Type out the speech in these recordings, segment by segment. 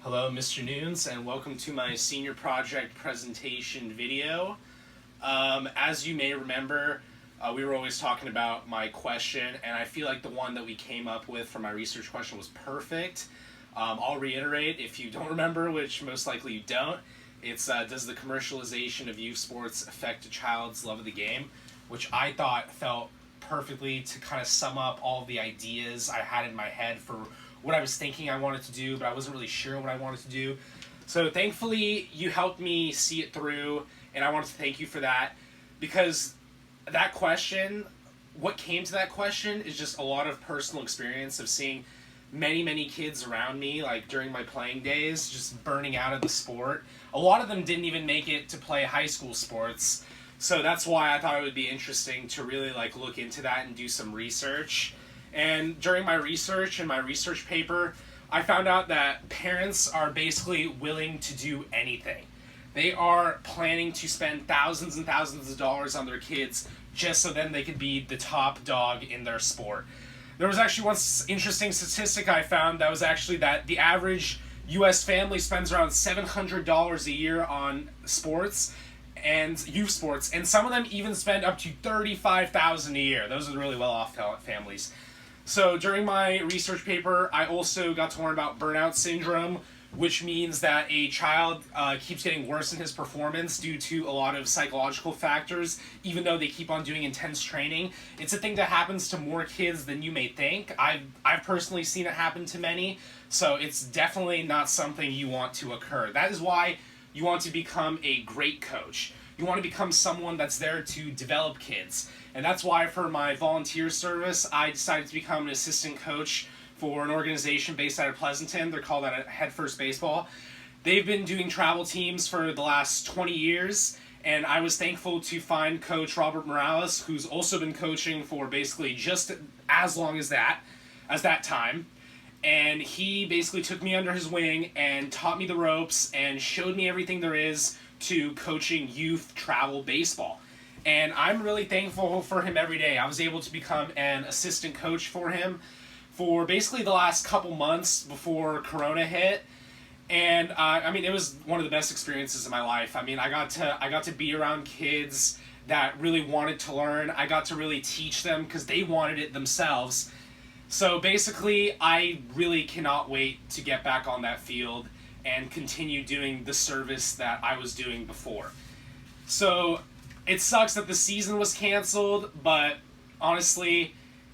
Hello, Mr. Nunes, and welcome to my senior project presentation video. As you may remember, we were always talking about my question, and I feel like the one that we came up with for my research question was perfect. I'll reiterate if you don't remember, which most likely you don't. It's does the commercialization of youth sports affect a child's love of the game? Which I thought felt perfectly to kind of sum up all the ideas I had in my head for what I was thinking I wanted to do, but I wasn't really sure what I wanted to do. So thankfully, you helped me see it through, and I wanted to thank you for that, because that question, what came to that question is just a lot of personal experience of seeing many kids around me, like during my playing days, just burning out of the sport. A lot of them didn't even make it to play high school sports, so that's why I thought it would be interesting to really look into that and do some research. And during my research and my research paper, I found out that parents are basically willing to do anything. They are planning to spend thousands and thousands of dollars on their kids just so then they could be the top dog in their sport. There was actually one interesting statistic I found that was actually that the average U.S. family spends around $700 a year on sports and youth sports, and some of them even spend up to $35,000 a year. Those are the really well-off families. So during my research paper, I also got to learn about burnout syndrome, which means that a child keeps getting worse in his performance due to a lot of psychological factors, even though they keep on doing intense training. It's a thing that happens to more kids than you may think. I've personally seen it happen to many, so it's definitely not something you want to occur. That is why you want to become a great coach. You want to become someone that's there to develop kids. And that's why for my volunteer service, I decided to become an assistant coach for an organization based out of Pleasanton. They're called Head First Baseball. They've been doing travel teams for the last 20 years, and I was thankful to find Coach Robert Morales, who's also been coaching for basically just as long as that time. And he basically took me under his wing and taught me the ropes and showed me everything there is to coaching youth travel baseball. And I'm really thankful for him every day. I was able to become an assistant coach for him for basically the last couple months before Corona hit. And it was one of the best experiences of my life. I got to be around kids that really wanted to learn. I got to really teach them because they wanted it themselves. So basically, I really cannot wait to get back on that field and continue doing the service that I was doing before. So it sucks that the season was canceled, but honestly,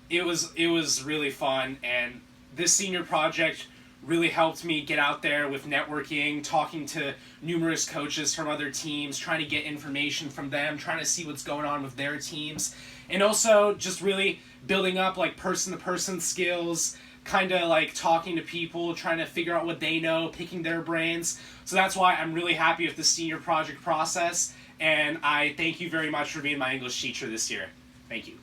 it was really fun, and this senior project really helped me get out there with networking, talking to numerous coaches from other teams, trying to get information from them, trying to see what's going on with their teams, and also just really building up person-to-person skills, kind of talking to people, trying to figure out what they know, picking their brains. So that's why I'm really happy with the senior project process, and I thank you very much for being my English teacher this year. Thank you.